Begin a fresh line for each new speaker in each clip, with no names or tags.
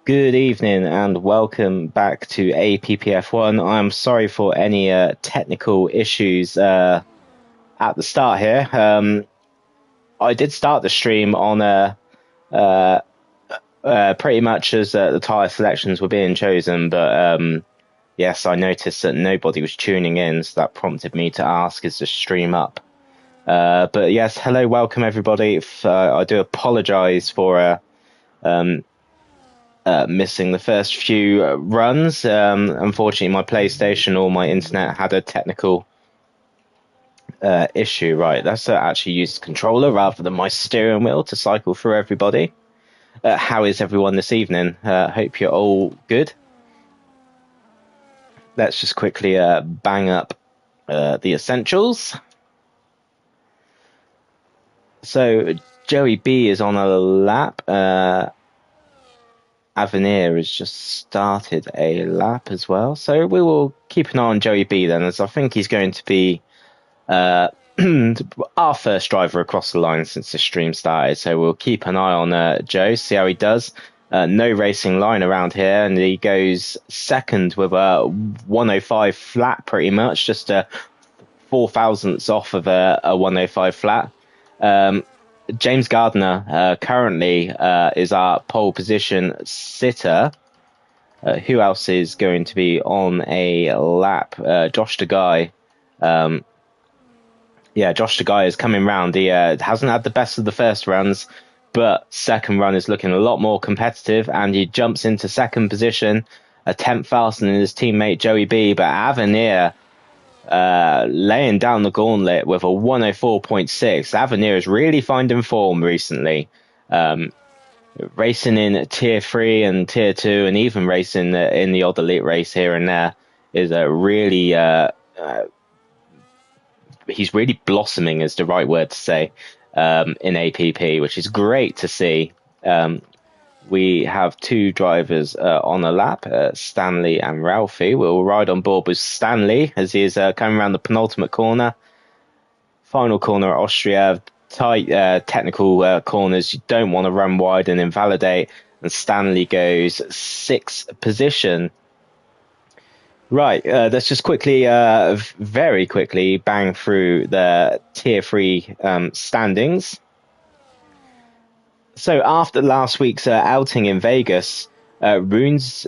Good evening and welcome back to APPF1. I'm sorry for any technical issues at the start here. I did start the stream on pretty much as the tyre selections were being chosen, but yes, I noticed that nobody was tuning in, so that prompted me to ask, is the stream up? But yes, hello, welcome everybody. I do apologise for missing the first few runs. Unfortunately, my PlayStation or my internet had a technical issue. Right, let's actually use the controller rather than my steering wheel to cycle through everybody. How is everyone this evening? Hope you're all good. Let's just quickly bang up the essentials. So Joey B is on a lap. Avenir has just started a lap as well. So we will keep an eye on Joey B then, as I think he's going to be our first driver across the line since the stream started. So we'll keep an eye on Joe, see how he does. No racing line around here, and he goes second with a 105 flat pretty much, just a 4 thousandths off of a 105 flat. James Gardner currently is our pole position sitter. Who else is going to be on a lap? Josh DeGuy. Josh DeGuy is coming round. He hasn't had the best of the first runs, but second run is looking a lot more competitive, and he jumps into second position, a 10th faster than his teammate Joey B. But Avenir laying down the gauntlet with a 104.6. Avenir is really finding form recently, racing in tier 3 and tier 2, and even racing in the odd elite race here and there. Is a really he's really blossoming, is the right word to say, in APP, which is great to see. We have two drivers on a lap, Stanley and Ralphie. We'll ride on board with Stanley as he is coming around the penultimate corner. Final corner at Austria. Tight technical corners. You don't want to run wide and invalidate. And Stanley goes 6th position. Right, let's just quickly, very quickly, bang through the Tier 3 standings. So after last week's outing in Vegas, Runes'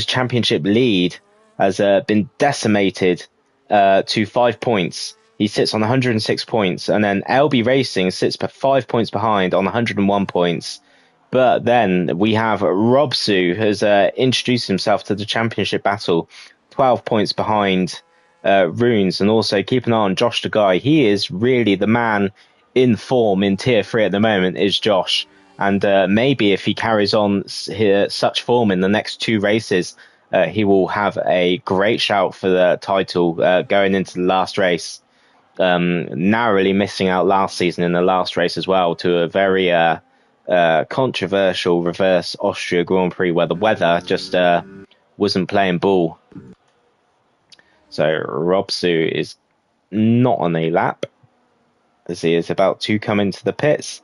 championship lead has been decimated to 5 points. He sits on 106 points, and then LB Racing sits 5 points behind on 101 points. But then we have Robsu, who's introduced himself to the championship battle, 12 points behind Runes, and also keep an eye on Josh the guy. He is really the man in form in tier 3 at the moment, is Josh, and maybe if he carries on such form in the next 2 races, he will have a great shout for the title going into the last race. Narrowly missing out last season in the last race as well to a very controversial reverse Austria Grand Prix where the weather just wasn't playing ball. So Robsu is not on a lap, as he is about to come into the pits.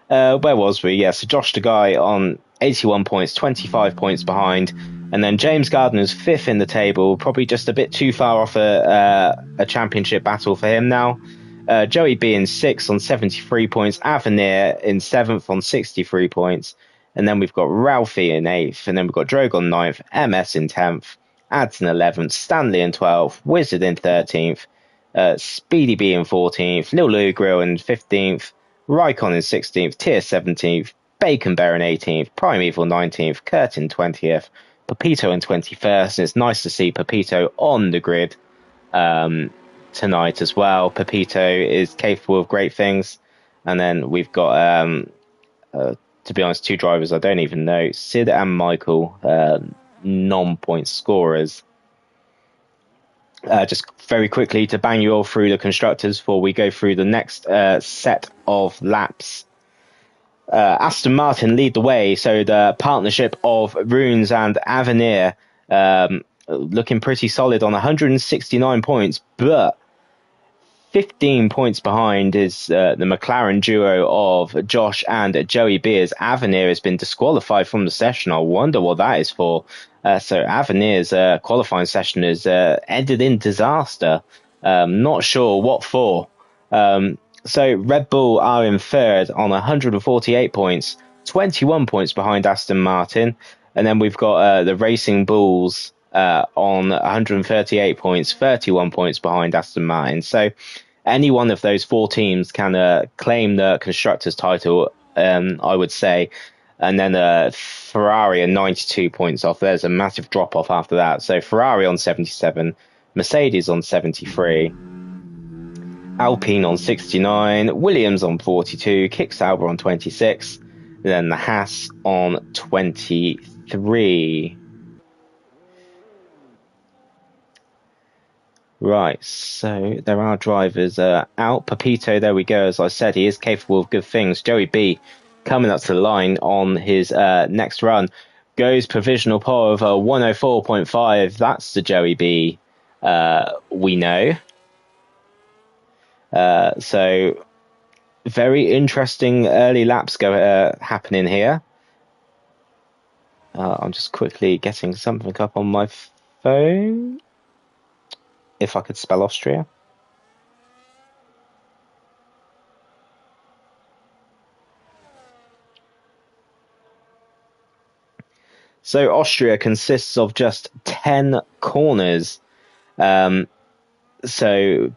Where was we? Yeah, so Josh the guy on 81 points, 25 points behind. And then James Gardner's 5th in the table, probably just a bit too far off a championship battle for him now. Joey B in 6th on 73 points. Avenir in 7th on 63 points. And then we've got Ralphie in 8th. And then we've got Drogon 9th, MS in 10th, Ads in 11th, Stanley in 12th, Wizard in 13th, Speedy B in 14th, Lil Lou Grill in 15th, Rycon in 16th, Tier 17th, Bacon Bear in 18th, Primeval 19th, Kurt in 20th, Pepito in 21st. And it's nice to see Pepito on the grid tonight as well. Pepito is capable of great things. And then we've got, to be honest, 2 drivers I don't even know, Sid and Michael, non-point scorers. Just very quickly to bang you all through the constructors before we go through the next set of laps. Aston Martin lead the way, so the partnership of Runes and Avenir looking pretty solid on 169 points, but 15 points behind is the McLaren duo of Josh and Joey B, as Avenir has been disqualified from the session. I wonder what that is for. So Avenir's qualifying session is ended in disaster. Not sure what for. So Red Bull are in third on 148 points, 21 points behind Aston Martin. And then we've got the Racing Bulls on 138 points, 31 points behind Aston Martin. So any one of those four teams can claim the constructors title, I would say. And then Ferrari are 92 points off. There's a massive drop off after that. So Ferrari on 77, Mercedes on 73, Alpine on 69, Williams on 42, Kick Sauber on 26, and then the Haas on 23. Right, so there are drivers out. Pepito, there we go. As I said, he is capable of good things. Joey B coming up to the line on his next run. Goes provisional pole of 104.5. That's the Joey B we know. So very interesting early laps happening here. I'm just quickly getting something up on my phone. If I could spell Austria. So Austria consists of just 10 corners. So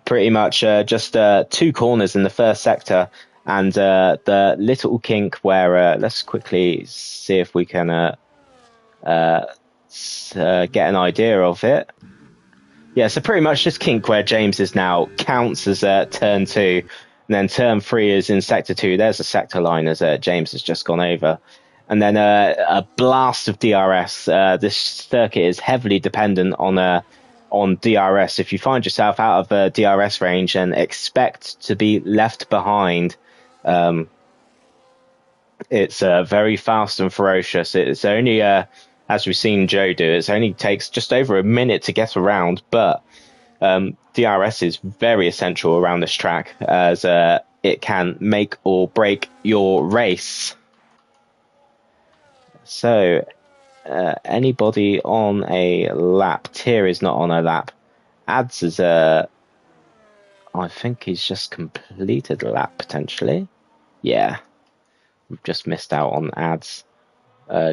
pretty much just 2 corners in the first sector, and the little kink where let's quickly see if we can get an idea of it. Yeah, so pretty much just kink where James is now counts as turn 2, and then turn 3 is in sector 2. There's a sector line as James has just gone over. And then a blast of DRS. This circuit is heavily dependent on DRS. If you find yourself out of the DRS range and expect to be left behind, it's very fast and ferocious. It's only as we've seen Joe do, it only takes just over a minute to get around, but DRS is very essential around this track, as it can make or break your race. So anybody on a lap? Tier is not on a lap. Ads is I think he's just completed a lap potentially. Yeah, we've just missed out on ads.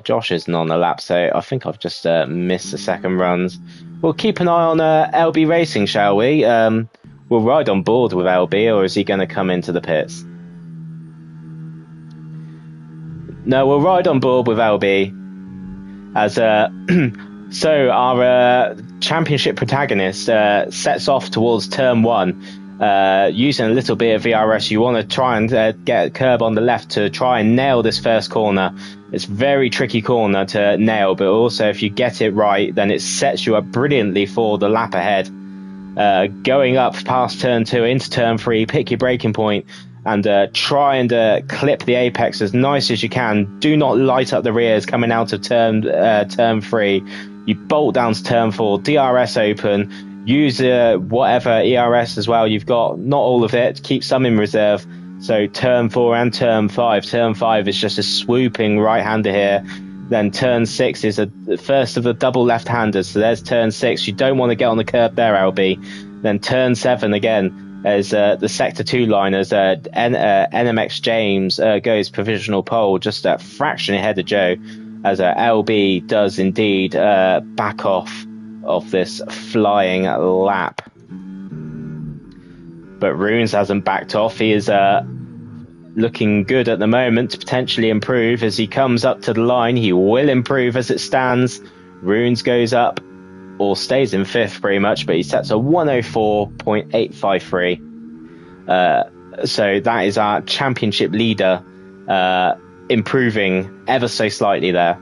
Josh isn't on the lap, so I think I've just missed the second runs. We'll keep an eye on LB Racing, shall we? We'll ride on board with LB, or is he going to come into the pits? No, we'll ride on board with LB. As so our championship protagonist sets off towards turn 1. Using a little bit of VRS, you want to try and get a curb on the left to try and nail this first corner. It's a very tricky corner to nail, but also if you get it right, then it sets you up brilliantly for the lap ahead. Going up past turn 2 into turn 3, pick your braking point and try and clip the apex as nice as you can. Do not light up the rears coming out of turn 3. You bolt down to turn 4, DRS open. Use whatever ERS as well you've got, not all of it, keep some in reserve. So turn 4 and turn 5. Turn 5 is just a swooping right-hander here. Then turn 6 is the first of the double left-handers. So there's turn 6. You don't want to get on the curb there, LB. Then turn 7 again as the sector 2 line as NMX James goes provisional pole, just a fraction ahead of Joe, as LB does indeed back off of this flying lap. But Runes hasn't backed off. He is looking good at the moment to potentially improve. As he comes up to the line, he will improve as it stands. Runes goes up, or stays in 5th pretty much, but he sets a 104.853. So that is our championship leader, improving ever so slightly there.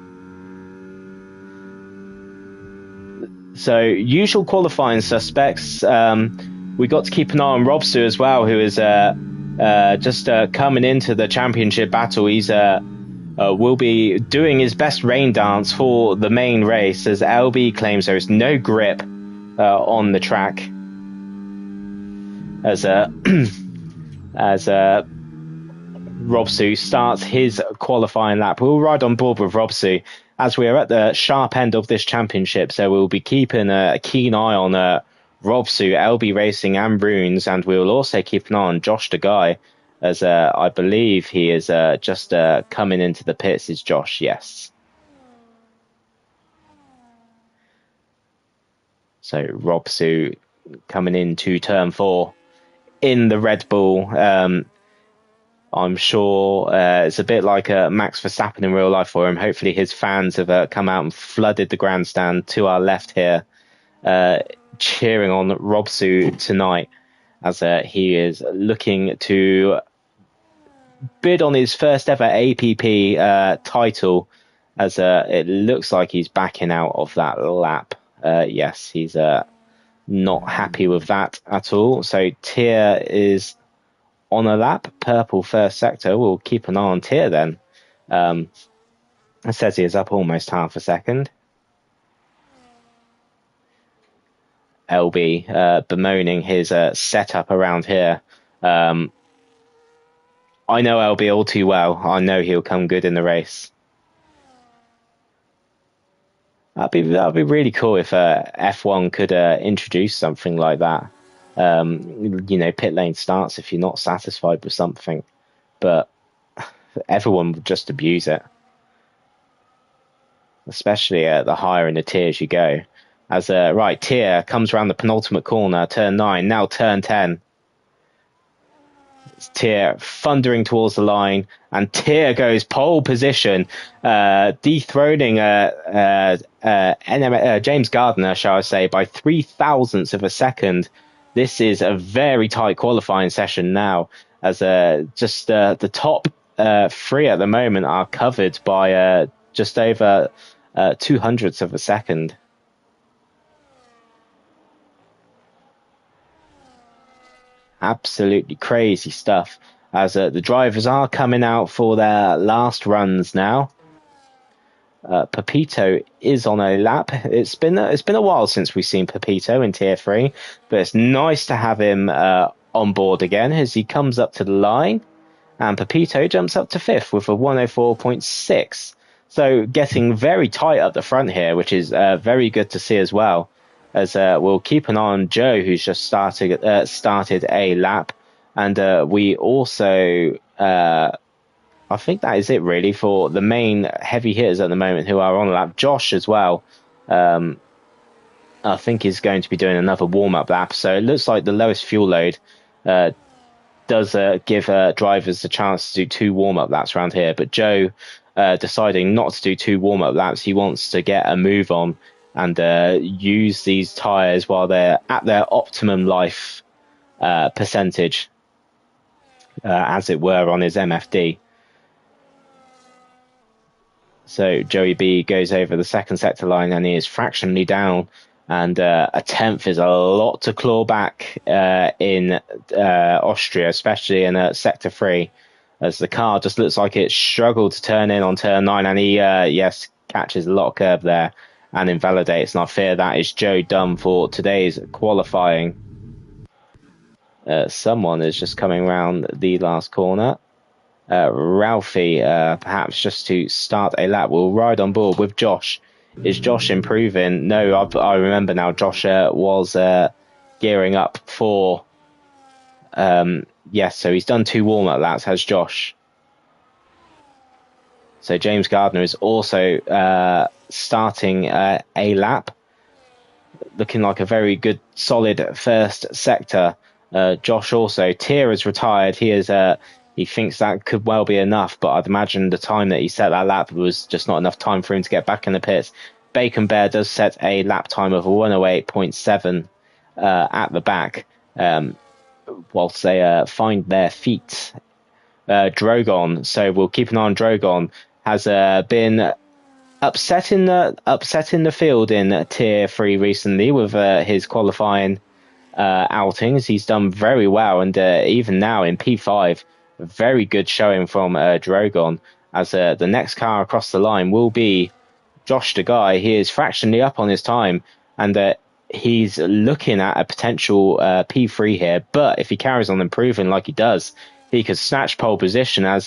So usual qualifying suspects. We got to keep an eye on Robsu as well, who is just coming into the championship battle. He's will be doing his best rain dance for the main race, as LB claims there is no grip on the track. as as Robsu starts his qualifying lap. We'll ride on board with Robsu as we are at the sharp end of this championship, so we'll be keeping a keen eye on Robsu, LB Racing and Runes, and we'll also keep an eye on Josh the Guy, as I believe he is just coming into the pits. Is Josh? Yes. So Robsu coming into turn 4 in the Red Bull. I'm sure it's a bit like Max Verstappen in real life for him. Hopefully his fans have come out and flooded the grandstand to our left here, cheering on Robsu tonight, as he is looking to bid on his first ever APP title, as it looks like he's backing out of that lap. Yes, he's not happy with that at all. So Tier is on a lap, purple first sector. We'll keep an eye on Tier then. It says he is up almost half a second. LB bemoaning his setup around here. I know LB all too well. I know he'll come good in the race. That'd be really cool if F1 could introduce something like that. Pit lane starts if you're not satisfied with something, but everyone would just abuse it, especially the higher in the tiers you go. As right, Tier comes around the penultimate corner, turn 9, now turn 10. Tier thundering towards the line, and Tier goes pole position, dethroning James Gardner, shall I say, by 0.003 of a second. This is a very tight qualifying session now, as just the top 3 at the moment are covered by just over 0.02 of a second. Absolutely crazy stuff, as the drivers are coming out for their last runs now. Pepito is on a lap. It's been a while since we've seen Pepito in Tier 3, but it's nice to have him on board again as he comes up to the line, and Pepito jumps up to 5th with a 104.6. So getting very tight up the front here, which is very good to see as well. As we'll keep an eye on Joe, who's just started a lap, and we also, I think that is it really for the main heavy hitters at the moment who are on a lap. Josh as well, I think is going to be doing another warm-up lap. So it looks like the lowest fuel load does give drivers the chance to do 2 warm-up laps around here. But Joe deciding not to do 2 warm-up laps, he wants to get a move on and use these tyres while they're at their optimum life percentage, as it were, on his MFD. So Joey B goes over the second sector line, and he is fractionally down, and a 10th is a lot to claw back in Austria, especially in sector 3, as the car just looks like it struggled to turn in on turn 9, and he catches a lot of curb there and invalidates, and I fear that is Joe done for today's qualifying. Someone is just coming around the last corner. Ralphie, perhaps just to start a lap. We'll ride on board with Josh. Is Josh improving? No, I remember now. Josh was gearing up for... yes, so he's done 2 warm-up laps, has Josh. So James Gardner is also starting a lap, looking like a very good, solid first sector. Josh also. Tier is retired. He thinks that could well be enough, but I'd imagine the time that he set that lap was just not enough time for him to get back in the pits. Bacon Bear does set a lap time of 108.7 at the back, whilst they find their feet. Drogon, so we'll keep an eye on Drogon, has been upsetting the field in Tier 3 recently with his qualifying outings. He's done very well, and even now in P5, a very good showing from Drogon, as the next car across the line will be Josh the Guy. He is fractionally up on his time, and he's looking at a potential P3 here, but if he carries on improving like he does, he could snatch pole position as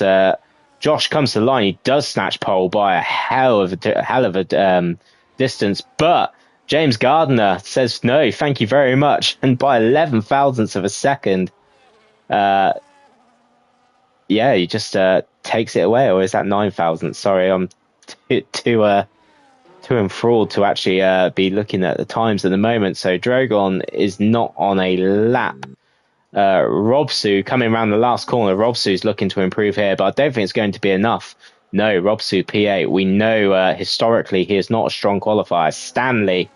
Josh comes to the line. He does snatch pole by a hell of a distance, but James Gardner says no, thank you very much, and by 11 thousandths of a second, he just takes it away. Or is that 9 thousandths? Sorry, I'm too enthralled to actually be looking at the times at the moment. So Drogon is not on a lap. Robsu coming around the last corner. Robsu's looking to improve here, but I don't think it's going to be enough. No, Robsu P8. We know historically he is not a strong qualifier. Stanley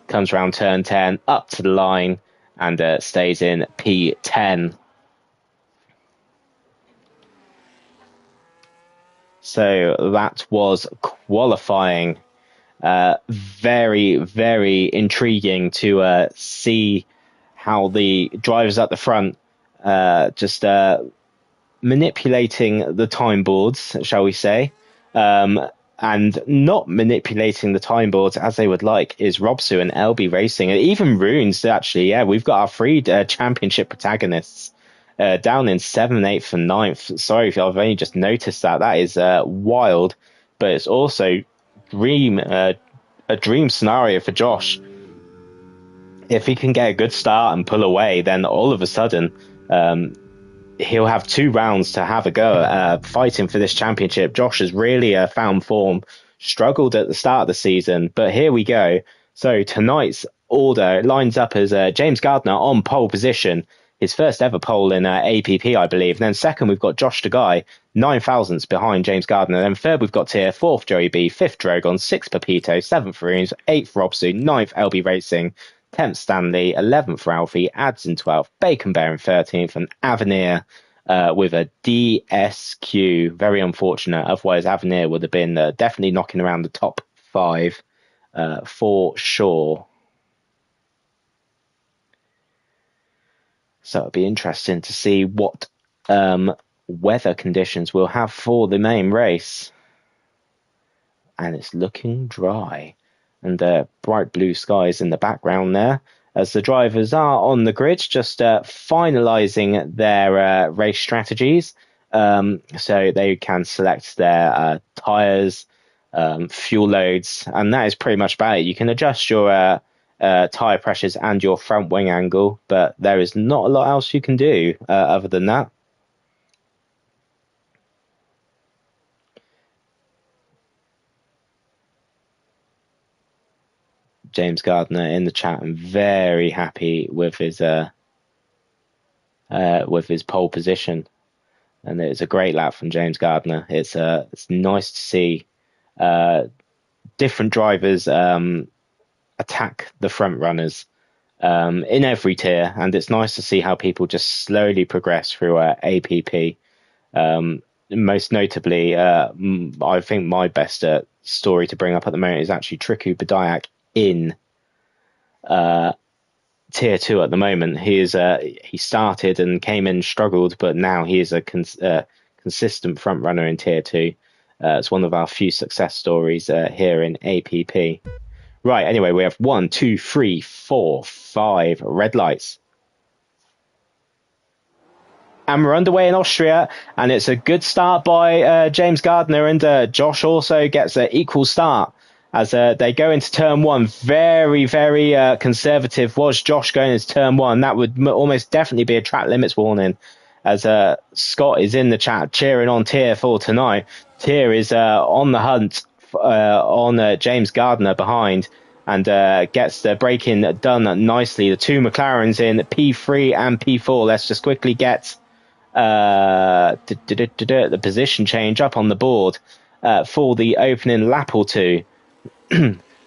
comes around turn 10, up to the line, and stays in P10. So that was qualifying. Very, very intriguing to see how the drivers at the front just manipulating the time boards, shall we say, and not manipulating the time boards as they would like is Robsu and LB Racing, and even Runes. Actually, we've got our three championship protagonists down in 7th, 8th, and 9th. Sorry if I've only just noticed that. That is wild, but it's also a dream scenario for Josh. If he can get a good start and pull away, then all of a sudden he'll have 2 rounds to have a go fighting for this championship. Josh has really found form, struggled at the start of the season, but here we go. So tonight's order lines up as James Gardner on pole position, his first ever pole in APP, I believe. And then second, we've got Josh DeGuy, 9 thousandths behind James Gardner. Then third, we've got Tier, fourth, Joey B, fifth, Drogon, sixth, Pepito, seventh, Runes, eighth, Robsu, ninth, LB Racing, 10th, Stanley, 11th, Ralphie, Ads in 12th, Bacon Bear in 13th, and Avenir with a DSQ. Very unfortunate. Otherwise, Avenir would have been definitely knocking around the top 5 for sure. So it'll be interesting to see what weather conditions we'll have for the main race. And it's looking dry. And bright blue skies in the background there, as the drivers are on the grid, just finalising their race strategies. So they can select their tyres, fuel loads, and that is pretty much about it. You can adjust your tyre pressures and your front wing angle, but there is not a lot else you can do other than that. James Gardner in the chat and very happy with his pole position, and it's a great lap from James Gardner. It's nice to see different drivers attack the front runners in every tier, and it's nice to see how people just slowly progress through APP. Most notably, I think my best story to bring up at the moment is actually Triku Badayak in tier 2 at the moment. He started and came in, struggled, but now he is a consistent front runner in tier 2. It's one of our few success stories here in APP. Right, anyway, we have 1, 2, 3, 4, 5 red lights. And we're underway in Austria, and it's a good start by James Gardner, and Josh also gets an equal start as they go into turn 1. Very, very conservative was Josh going into turn 1. That would almost definitely be a track limits warning, as Scott is in the chat cheering on Tier for tonight. Tier is on the hunt on James Gardner behind, and gets the braking done nicely. The 2 McLarens in P3 and P4. Let's just quickly get the position change up on the board for the opening lap or 2.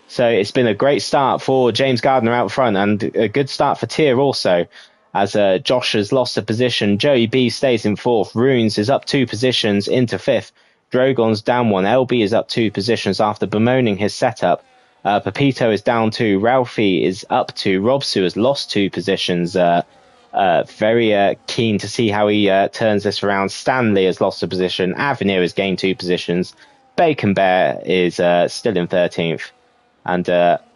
So it's been a great start for James Gardner out front, and a good start for Tier also, as Josh has lost a position. Joey B stays in 4th. Runes is up 2 positions into 5th. Drogon's down 1. LB is up 2 positions after bemoaning his setup. Pepito is down 2. Ralphie is up 2. Robsu has lost 2 positions. Very keen to see how he turns this around. Stanley has lost a position. Avenir has gained 2 positions. Bacon Bear is still in 13th. And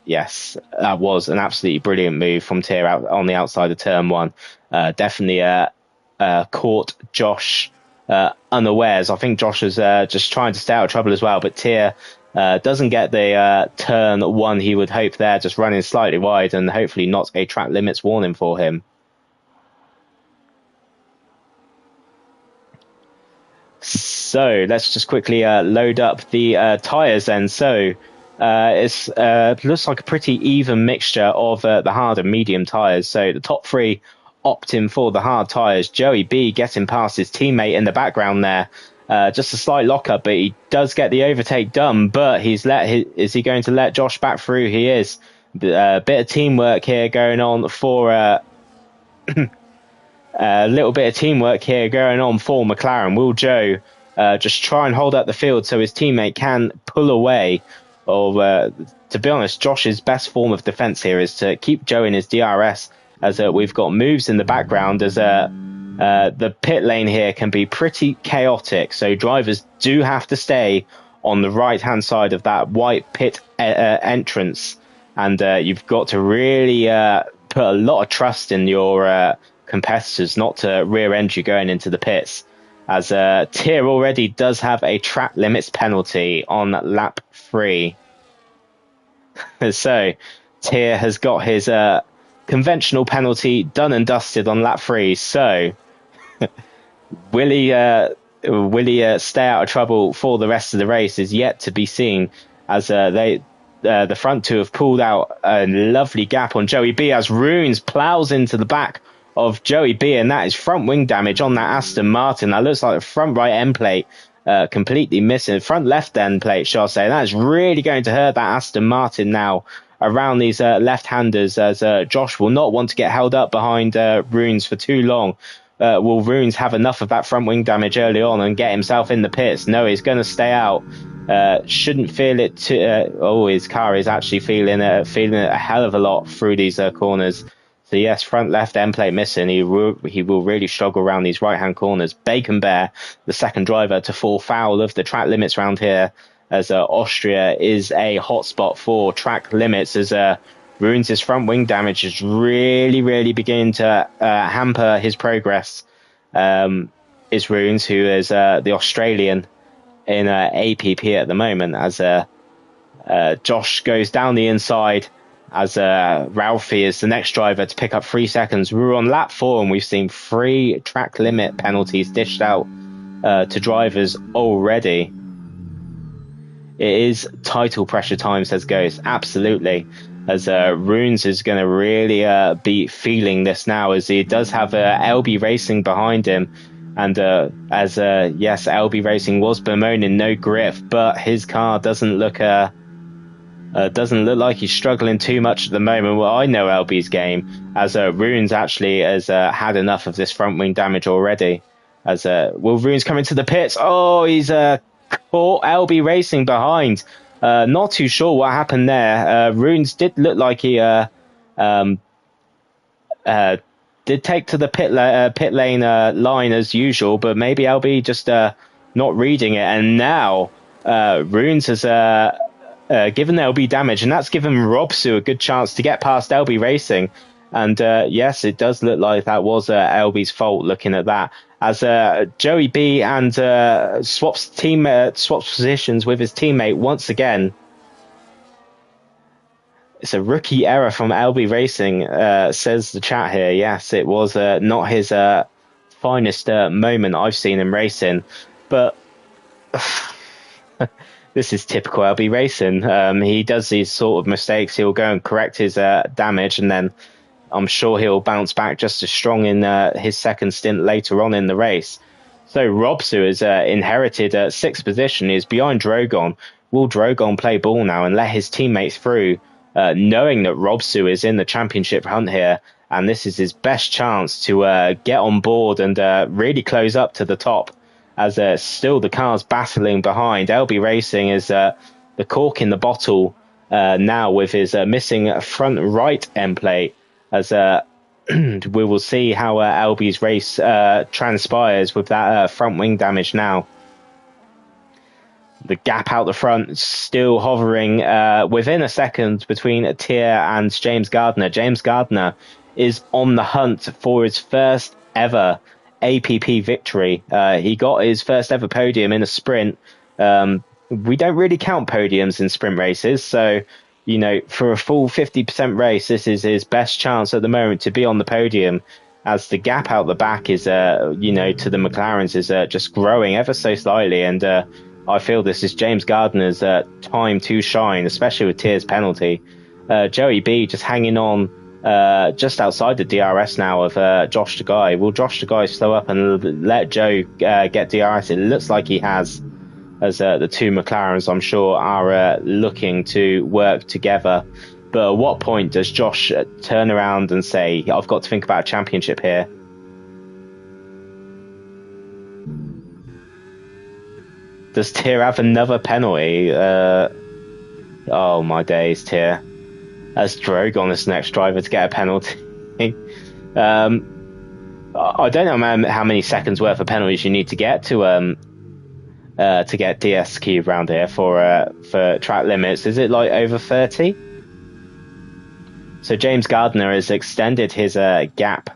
yes, that was an absolutely brilliant move from Tier out on the outside of turn one. Definitely caught Josh unawares. I think Josh was just trying to stay out of trouble as well, but Tier doesn't get the turn one he would hope there, just running slightly wide and hopefully not a track limits warning for him. So let's just quickly load up the tyres then. So it looks like a pretty even mixture of the hard and medium tyres. So the top three opting for the hard tyres. Joey B getting past his teammate in the background there. Just a slight lockup, but he does get the overtake done. But is he going to let Josh back through? He is. A bit of teamwork here going on for a little bit of teamwork here going on for McLaren. Will Joe just try and hold up the field so his teammate can pull away? Or to be honest, Josh's best form of defence here is to keep Joe in his DRS, as we've got moves in the background, as the pit lane here can be pretty chaotic. So drivers do have to stay on the right-hand side of that white pit entrance. And you've got to really put a lot of trust in your competitors not to rear end you going into the pits, as Tier already does have a track limits penalty on lap 3. So Tier has got his conventional penalty done and dusted on lap 3. So will he stay out of trouble for the rest of the race is yet to be seen, as the front two have pulled out a lovely gap on Joey B, as Runes plows into the back of Joey B, and that is front wing damage on that Aston Martin. That looks like the front right end plate completely missing. Front left end plate, shall I say. That is really going to hurt that Aston Martin now around these left-handers, as Josh will not want to get held up behind Runes for too long. Will Runes have enough of that front wing damage early on and get himself in the pits? No, he's going to stay out. Shouldn't feel it his car is actually feeling it a hell of a lot through these corners. So yes, front left end plate missing. He will really struggle around these right hand corners. Bacon Bear, the second driver to fall foul of the track limits round here, as Austria is a hotspot for track limits, as Runes' front wing damage is really beginning to hamper his progress. Is Runes, who is the Australian in APP at the moment, as Josh goes down the inside, as Ralphie is the next driver to pick up 3 seconds. We're on lap 4 and we've seen 3 track limit penalties dished out to drivers already. It is title pressure time, says Ghost. Absolutely. As Runes is going to really be feeling this now, as he does have LB Racing behind him. And as yes, LB Racing was bemoaning no grip, but his car doesn't look like he's struggling too much at the moment. Well, I know LB's game, as Runes actually has had enough of this front wing damage already. As will Runes come into the pits? Oh, he's caught LB Racing behind. Not too sure what happened there. Runes did look like he did take to the pit lane line as usual, but maybe LB just not reading it. And now Runes has given LB damage, and that's given Robsu a good chance to get past LB Racing. And yes, it does look like that was LB's fault, looking at that, as Joey B and swaps positions with his teammate once again. It's a rookie error from LB Racing, says the chat here. Yes, it was not his finest moment I've seen him racing, but this is typical LB Racing. He does these sort of mistakes. He'll go and correct his damage, and then I'm sure he'll bounce back just as strong in his second stint later on in the race. So Robsu has inherited 6th position. He's behind Drogon. Will Drogon play ball now and let his teammates through, knowing that Robsu is in the championship hunt here, and this is his best chance to get on board and really close up to the top, as still the cars battling behind. LB Racing is the cork in the bottle now, with his missing front right end plate, as we will see how LB's race transpires with that front wing damage now. The gap out the front still hovering within a second between Tier and James Gardner. James Gardner is on the hunt for his first ever APP victory. He got his first ever podium in a sprint. We don't really count podiums in sprint races, so for a full 50% race, this is his best chance at the moment to be on the podium, as the gap out the back is to the McLarens is just growing ever so slightly, and I feel this is James Gardner's time to shine, especially with Tier's penalty. Joey B just hanging on just outside the DRS now of Josh Tagay. Will Josh Tagay slow up and let Joe get DRS? It looks like he has, as the two McLarens, I'm sure, are looking to work together. But at what point does Josh turn around and say, I've got to think about a championship here? Does Tier have another penalty? Oh my days, Tier. As Drogon is the next driver to get a penalty. I don't know how many seconds worth of penalties you need to get to get DSQ around here for track limits. Is it like over 30? So James Gardner has extended his gap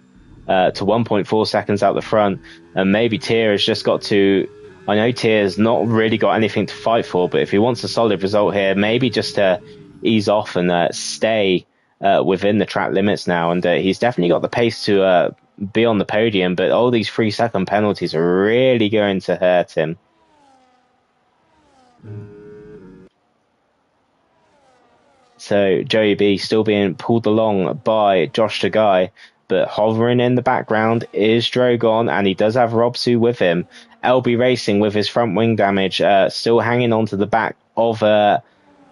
to 1.4 seconds out the front, and maybe Tier has just got to. I know Tier's not really got anything to fight for, but if he wants a solid result here, maybe just to ease off and stay within the track limits now. And he's definitely got the pace to be on the podium, but all these 3-second penalties are really going to hurt him. So Joey B still being pulled along by Josh Tagay, but hovering in the background is Drogon, and he does have Robsu with him. LB Racing with his front wing damage, still hanging on to the back of the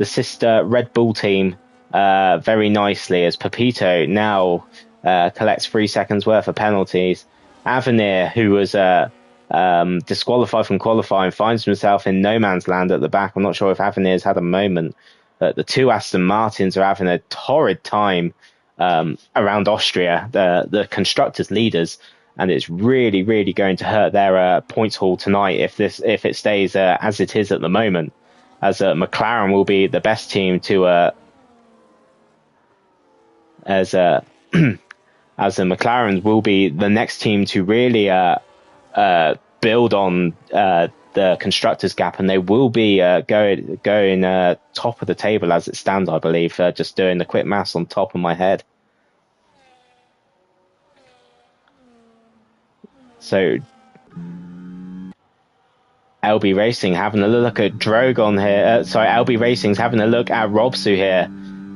sister Red Bull team very nicely, as Pepito now collects 3 seconds worth of penalties. Avenir, who was disqualified from qualifying, finds himself in no man's land at the back. I'm not sure if Avenir's had a moment. The two Aston Martins are having a torrid time around Austria, the constructors' leaders, and it's really, really going to hurt their points haul tonight if it stays as it is at the moment, as McLaren will be the best team to as the McLarens will be the next team to really build on the constructors gap, and they will be going top of the table as it stands, I believe. Just doing the quick maths on top of my head. So LB Racing having a look at Drogon here. LB Racing's having a look at Robsu here,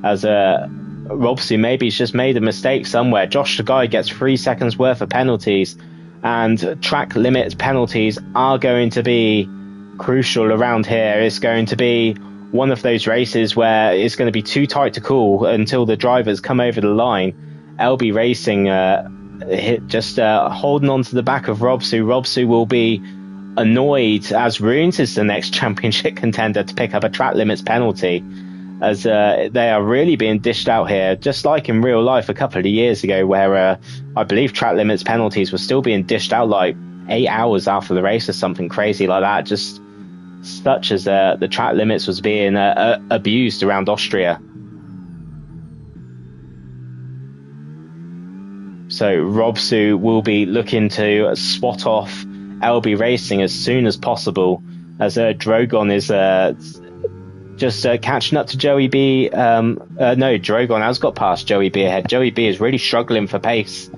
as Robsu maybe just made a mistake somewhere. Josh Tagay gets 3 seconds worth of penalties, and track limit penalties are going to be crucial around here. It's going to be one of those races where it's going to be too tight to call until the drivers come over the line. LB Racing holding on to the back of Robsu. Robsu will be annoyed as Runes is the next championship contender to pick up a track limits penalty, as they are really being dished out here, just like in real life a couple of years ago, where I believe track limits penalties were still being dished out like 8 hours after the race or something crazy like that, just such as the track limits was being abused around Austria. So Robsu will be looking to spot off LB Racing as soon as possible, as Drogon is just catching up to Joey B. Drogon has got past Joey B ahead. Joey B is really struggling for pace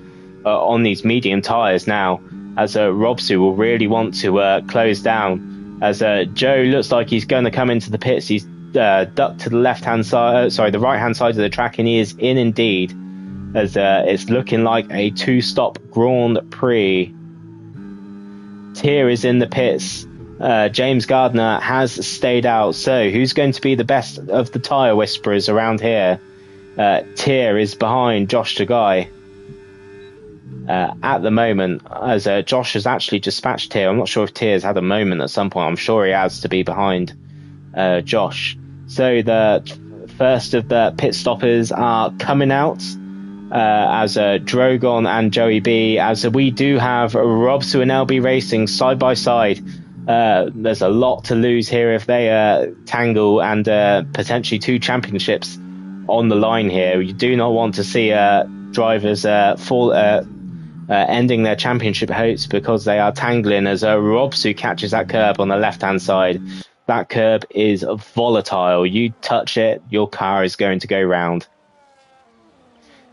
on these medium tyres now, as Robsu will really want to close down, as Joe looks like he's going to come into the pits. He's ducked to the left-hand side, the right-hand side of the track, and he is in indeed, as it's looking like a 2-stop Grand Prix. Tier is in the pits. James Gardner has stayed out. So who's going to be the best of the tyre whisperers around here? Tier is behind Josh Tagay at the moment, as Josh has actually dispatched Tier. I'm not sure if Tier's had a moment at some point. I'm sure he has to be behind Josh. So the first of the pit stoppers are coming out, as Drogon and Joey B, as we do have Robsu and LB Racing side by side. There's a lot to lose here if they tangle, and potentially 2 championships on the line here. You do not want to see drivers ending their championship hopes because they are tangling as Robsu catches that curb on the left-hand side. That curb is volatile. You touch it, your car is going to go round.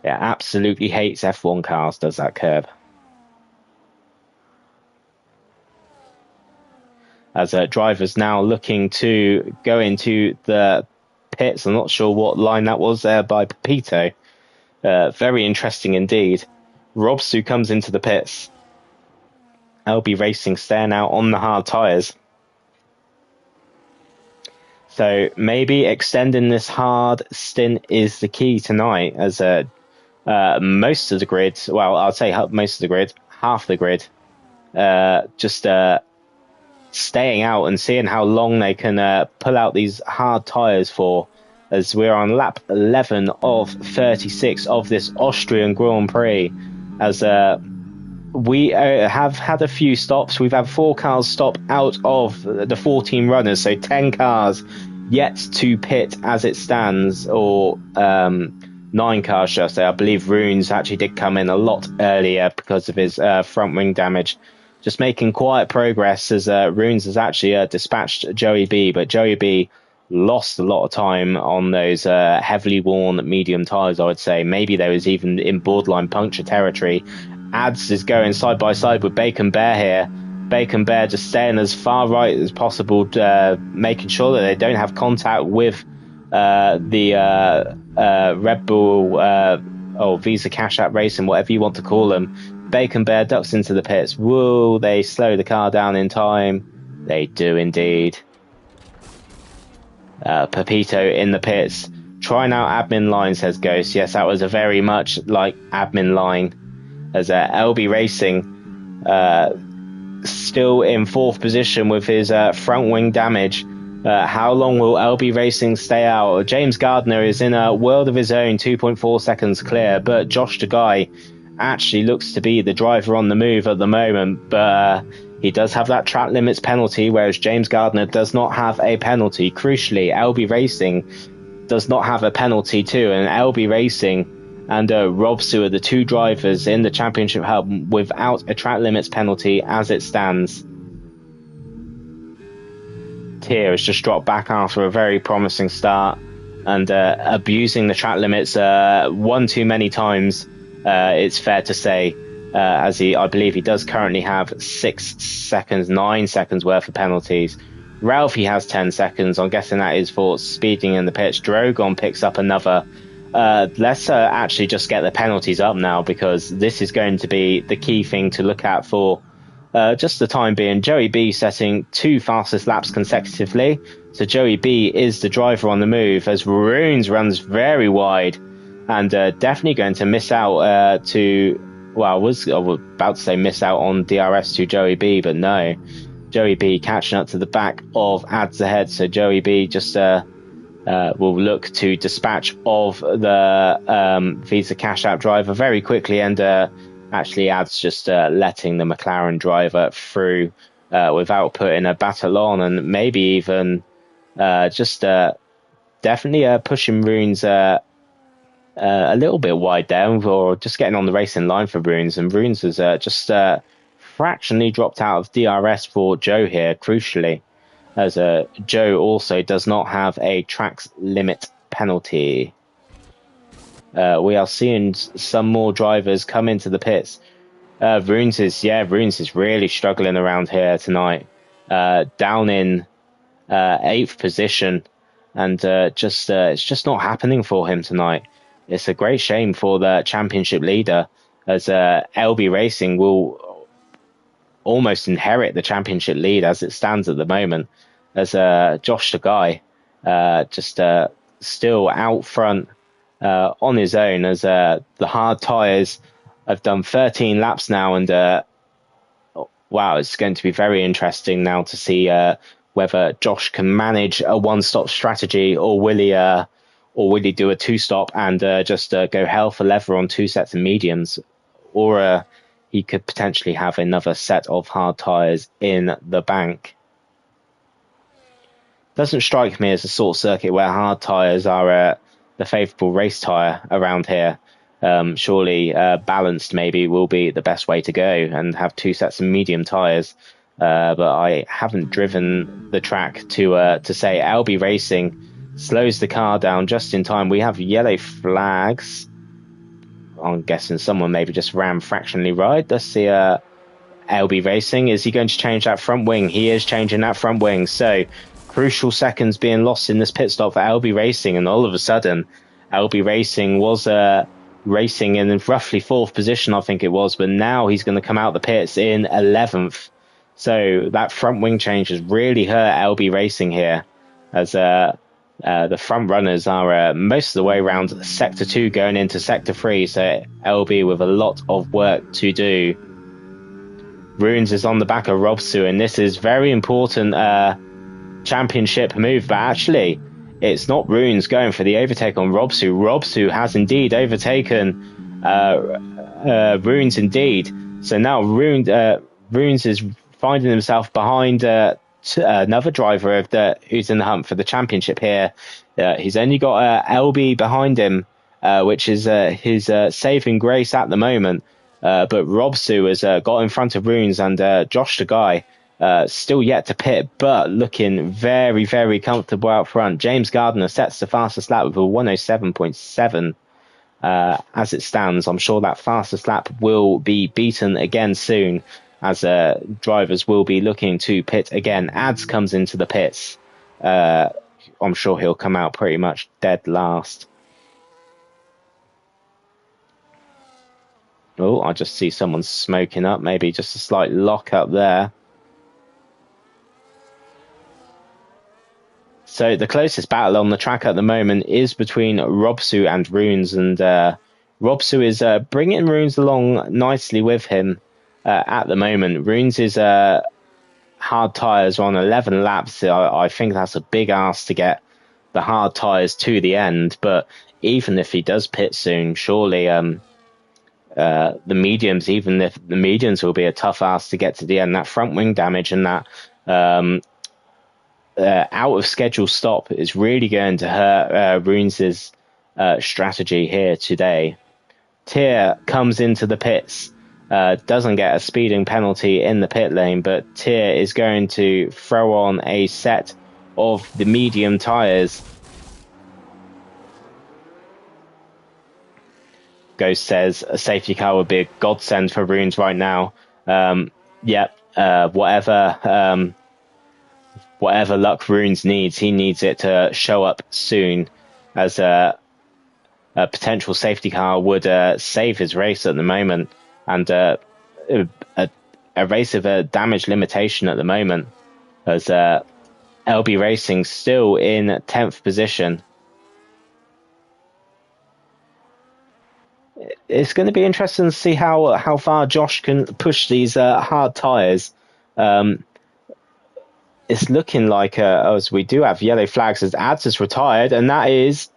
It absolutely hates F1 cars, does that curb. As drivers now looking to go into the pits. I'm not sure what line that was there by Pepito. Very interesting indeed. Robsu comes into the pits. LB Racing staying out on the hard tyres. So maybe extending this hard stint is the key tonight, as most of the grid, well, I'll say most of the grid, half the grid, just staying out and seeing how long they can pull out these hard tyres for, as we're on lap 11 of 36 of this Austrian Grand Prix, as we have had a few stops. We've had 4 cars stop out of the 14 runners, so 10 cars yet to pit as it stands, or 9 cars, should I say. I believe Runes actually did come in a lot earlier because of his front wing damage. Just making quiet progress, as Runes has actually dispatched Joey B, but Joey B lost a lot of time on those heavily worn medium tyres, I would say. Maybe there was even in borderline puncture territory. Ads is going side by side with Bacon Bear here. Bacon Bear just staying as far right as possible, making sure that they don't have contact with the Red Bull or Visa Cash App Racing, whatever you want to call them. Bacon Bear ducks into the pits. Will they slow the car down in time? They do indeed. Pepito in the pits. Trying out admin line, says Ghost. Yes, that was a very much like admin line. As LB Racing still in 4th position with his front wing damage. How long will LB Racing stay out? James Gardner is in a world of his own, 2.4 seconds clear, but Josh Tagai actually looks to be the driver on the move at the moment, but he does have that track limits penalty, whereas James Gardner does not have a penalty. Crucially, LB Racing does not have a penalty too, and LB Racing and Robsu are the 2 drivers in the championship hub without a track limits penalty as it stands. Tier has just dropped back after a very promising start, and abusing the track limits one too many times, it's fair to say, as I believe he does currently have 9 seconds worth of penalties. Ralphie has 10 seconds. I'm guessing that is for speeding in the pitch. Drogon picks up another. Let's actually just get the penalties up now, because this is going to be the key thing to look at for just the time being. Joey B setting 2 fastest laps consecutively. So Joey B is the driver on the move, as Runes runs very wide and definitely going to miss out I was about to say miss out on DRS to Joey B, but no. Joey B catching up to the back of Ads ahead, so Joey B just will look to dispatch of the Visa Cash App driver very quickly, and actually Ads just letting the McLaren driver through without putting a battle on, and maybe even definitely pushing Runes a little bit wide there, or just getting on the racing line for Runes, and Runes has just fractionally dropped out of DRS for Joe here, crucially, as Joe also does not have a track limit penalty. We are seeing some more drivers come into the pits. Runes is really struggling around here tonight, down in 8th position, and it's just not happening for him tonight. It's a great shame for the championship leader, as LB Racing will almost inherit the championship lead as it stands at the moment, as Josh Tagai just still out front on his own, as the hard tyres have done 13 laps now, and wow, it's going to be very interesting now to see whether Josh can manage a one-stop strategy, or will he do a 2-stop and just go hell for leather on 2 sets of mediums, or he could potentially have another set of hard tyres in the bank. doesn't strike me as a sort of circuit where hard tyres are the favourable race tyre around here. Surely balanced maybe will be the best way to go and have 2 sets of medium tyres. But I haven't driven the track to say LB Racing slows the car down just in time. We have yellow flags. I'm guessing someone maybe just ran fractionally right. Let's see. LB Racing, is he going to change that front wing? He is changing that front wing. So crucial seconds being lost in this pit stop for LB Racing, and all of a sudden LB Racing was racing in roughly 4th position, I think it was, but now he's going to come out the pits in 11th. So that front wing change has really hurt LB Racing here, as the front runners are most of the way around sector 2 going into sector 3. So LB with a lot of work to do. Runes is on the back of Robsu, and this is very important championship move, but actually it's not Runes going for the overtake on Robsu. Robsu has indeed overtaken Runes indeed. So now Runes is finding himself behind another driver who's in the hunt for the championship here. He's only got LB behind him, which is his saving grace at the moment. But Robsu has got in front of Runes, and Josh the Guy still yet to pit, but looking very, very comfortable out front. James Gardner sets the fastest lap with a 107.7 as it stands. I'm sure that fastest lap will be beaten again soon, as drivers will be looking to pit again. Ads comes into the pits. I'm sure he'll come out pretty much dead last. Oh, I just see someone smoking up. Maybe just a slight lock up there. So the closest battle on the track at the moment is between Robsu and Runes. And Robsu is bringing Runes along nicely with him at the moment. Runes is hard tyres on 11 laps. I think that's a big ask to get the hard tyres to the end. But even if he does pit soon, surely... the mediums, even if the mediums will be a tough ask to get to the end. That front wing damage and that out of schedule stop is really going to hurt Runes' strategy here today. Tier comes into the pits, doesn't get a speeding penalty in the pit lane, but Tier is going to throw on a set of the medium tyres. Ghost says a safety car would be a godsend for Runes right now. Whatever luck Runes needs, he needs it to show up soon, as a potential safety car would save his race at the moment, and a race of a damage limitation at the moment, as LB Racing still in 10th position. It's going to be interesting to see how far Josh can push these hard tyres. It's looking like, as we do have yellow flags, as Ads is retired, and that is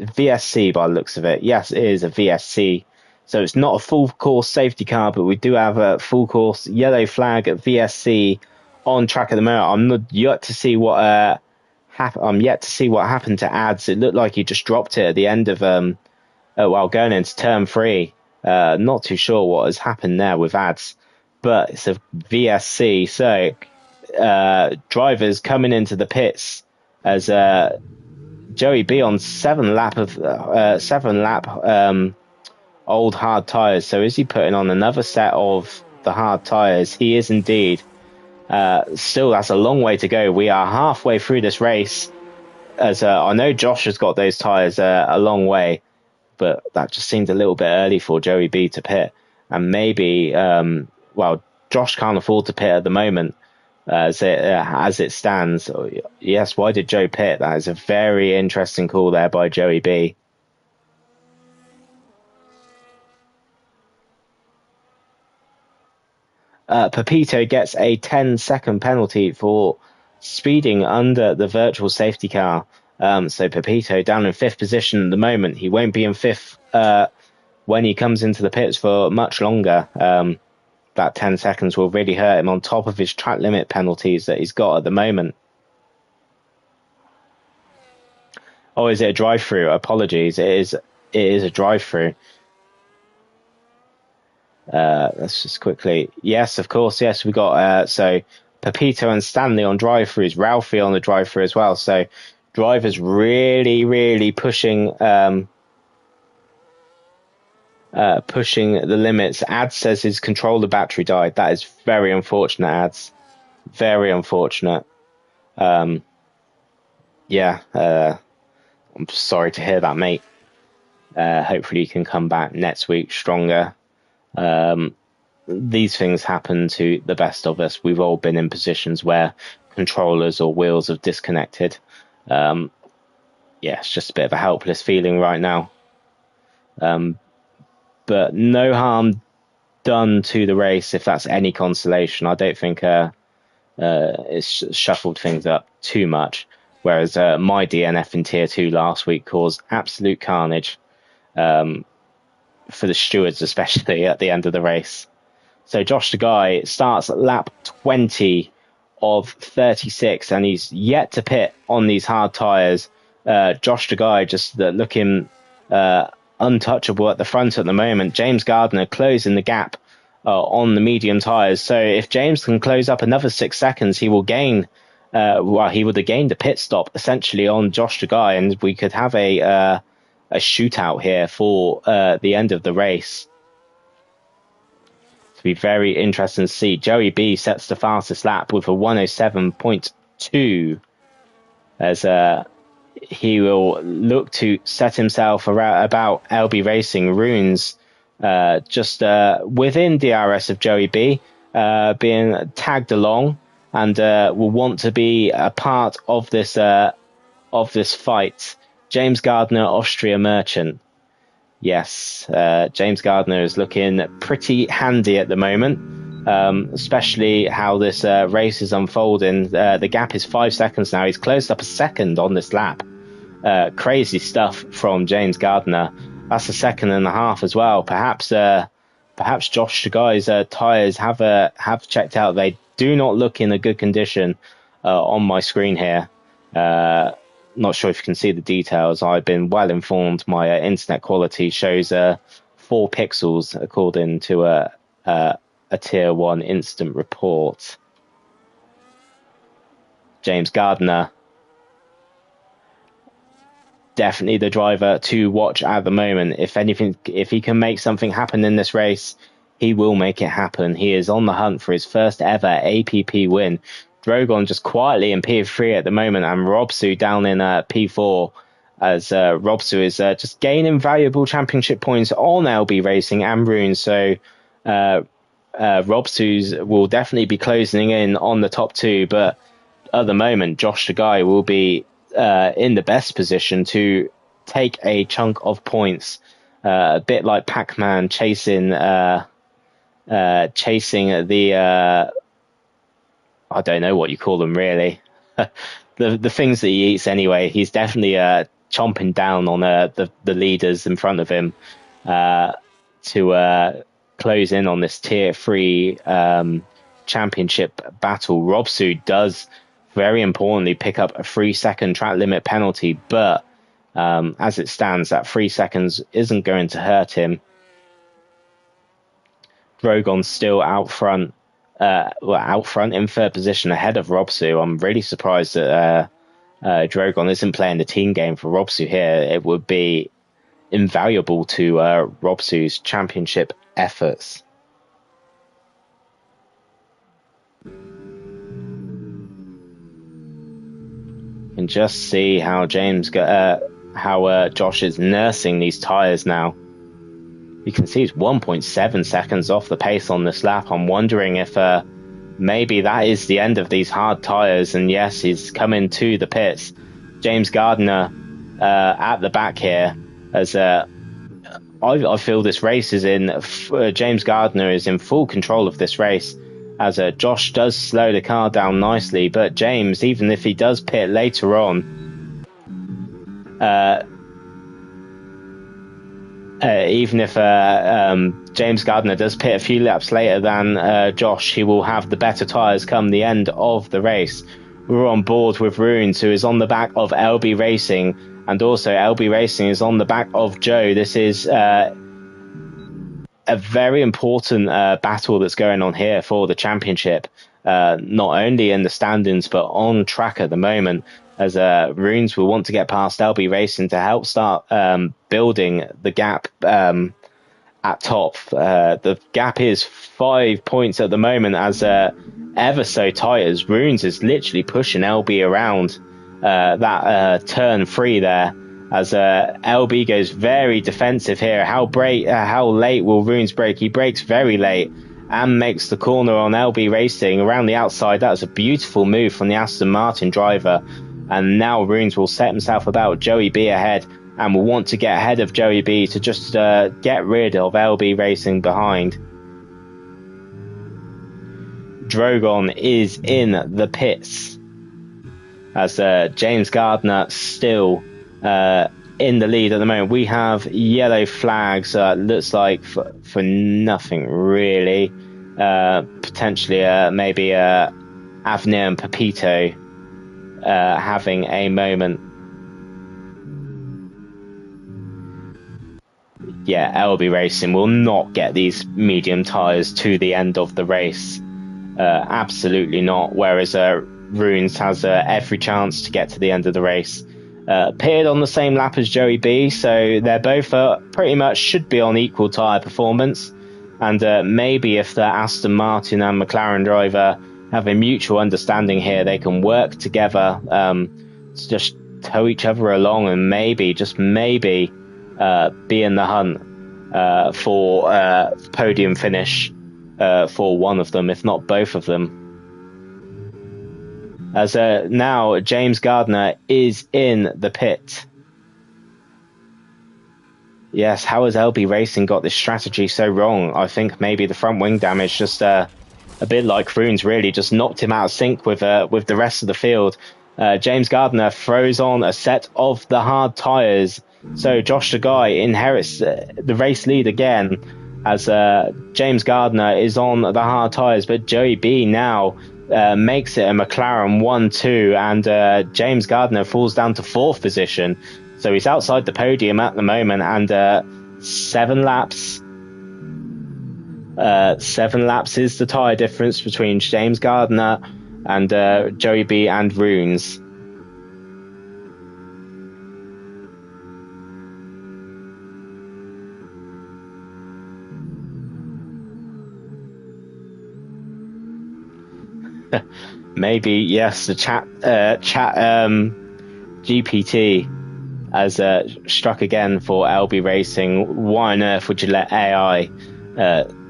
VSC by the looks of it. Yes, it is a VSC. So it's not a full course safety car, but we do have a full course yellow flag at VSC on track at the moment. I'm yet to see what happened to Ads. It looked like he just dropped it at the end of while going into turn 3. Not too sure what has happened there with Ads, but it's a VSC. So drivers coming into the pits as Joey B on 7 lap old hard tyres. So is he putting on another set of the hard tyres? He is indeed. Still, that's a long way to go. We are halfway through this race, as I know Josh has got those tyres a long way, but that just seemed a little bit early for Joey B to pit. And maybe, Josh can't afford to pit at the moment as it stands. Yes, why did Joe pit? That is a very interesting call there by Joey B. Pepito gets a 10-second penalty for speeding under the virtual safety car. So Pepito down in 5th position at the moment. He won't be in 5th when he comes into the pits for much longer. That 10 seconds will really hurt him on top of his track limit penalties that he's got at the moment. Oh, is it a drive-through? Apologies. It is a drive-through. Let's just quickly. Yes, of course. Yes, we got so Pepito and Stanley on drive-throughs. Ralphie on the drive-through as well. So drivers really pushing pushing the limits. Ads says his controller battery died. That is very unfortunate, Ads. Very unfortunate. Yeah, I'm sorry to hear that, mate. Hopefully you can come back next week stronger. These things happen to the best of us. We've all been in positions where controllers or wheels have disconnected. Yeah, it's just a bit of a helpless feeling right now. But no harm done to the race, if that's any consolation. I don't think it's shuffled things up too much. Whereas my DNF in Tier 2 last week caused absolute carnage for the stewards, especially at the end of the race. So Josh the Guy starts at lap 20 of 36, and he's yet to pit on these hard tyres. Josh the Guy just looking untouchable at the front at the moment. James Gardner closing the gap on the medium tyres. So if James can close up another 6 seconds, he will gain. He would have gained a pit stop essentially on Josh the Guy, and we could have a shootout here for the end of the race. To be very interesting to see. Joey B sets the fastest lap with a 107.2 as he will look to set himself around about LB Racing Runes just within DRS of Joey B, being tagged along, and will want to be a part of this fight. James Gardner, Austria Merchant. Yes, James Gardner is looking pretty handy at the moment, especially how this race is unfolding. The gap is 5 seconds now. He's closed up a second on this lap. Crazy stuff from James Gardner. That's a second and a half as well. Perhaps Josh the Guy's tyres have checked out. They do not look in a good condition on my screen here. Not sure if you can see the details. I've been well informed. My internet quality shows 4 pixels according to a Tier 1 instant report. James Gardner, definitely the driver to watch at the moment. If anything, if he can make something happen in this race, he will make it happen. He is on the hunt for his first ever APP win. Drogon just quietly in P3 at the moment, and Robsu down in P4, as Robsu is just gaining valuable championship points on LB Racing and Rune. So Robsu's will definitely be closing in on the top 2, but at the moment Josh the Guy will be in the best position to take a chunk of points, a bit like Pac-Man chasing the I don't know what you call them really. the things that he eats anyway. He's definitely chomping down on the leaders in front of him to close in on this Tier 3 championship battle. Robsu does very importantly pick up a 3-second track limit penalty, but as it stands, that 3 seconds isn't going to hurt him. Drogon's still out front in third position ahead of Robsu. I'm really surprised that Drogon isn't playing the team game for Robsu here. It would be invaluable to Robsu's championship efforts. You can just see how Josh is nursing these tyres now. You can see he's 1.7 seconds off the pace on this lap. I'm wondering if maybe that is the end of these hard tyres, and yes, he's coming to the pits. James Gardner at the back here, as I feel this race is in James Gardner is in full control of this race, as Josh does slow the car down nicely, but James, even if he does pit later on, even if James Gardner does pit a few laps later than Josh, he will have the better tyres come the end of the race. we're on board with Runes, who is on the back of LB Racing, and also LB Racing is on the back of Joe. This is a very important battle that's going on here for the championship, not only in the standings but on track at the moment, as Runes will want to get past LB Racing to help start building the gap at top. The gap is 5 points at the moment, as ever so tight, as Runes is literally pushing LB around that turn 3 there, as LB goes very defensive here. How late will Runes brake? He brakes very late and makes the corner on LB Racing around the outside. That was a beautiful move from the Aston Martin driver, and now Runes will set himself about Joey B ahead, and will want to get ahead of Joey B to just get rid of LB Racing behind. Drogon is in the pits, as James Gardner still in the lead at the moment. We have yellow flags, looks like for nothing really. Potentially maybe Avner and Pepito having a moment. Yeah, LB Racing will not get these medium tyres to the end of the race. Absolutely not. Whereas Runes has every chance to get to the end of the race. Pitted on the same lap as Joey B, so they're both pretty much should be on equal tyre performance. And maybe if the Aston Martin and McLaren driver have a mutual understanding here, they can work together to just tow each other along, and maybe, just maybe, be in the hunt for podium finish for one of them, if not both of them. As now James Gardner is in the pit. Yes, how has LB Racing got this strategy so wrong? I think maybe the front wing damage, just a bit like Runes, really just knocked him out of sync with the rest of the field. James Gardner throws on a set of the hard tyres, so Josh the Guy inherits the race lead again, as James Gardner is on the hard tyres, but Joey B now makes it a McLaren 1-2, and James Gardner falls down to 4th position, so he's outside the podium at the moment. And 7 laps is the tyre difference between James Gardner and Joey B and Runes. Maybe, yes, the chat GPT has struck again for LB Racing. Why on earth would you let AI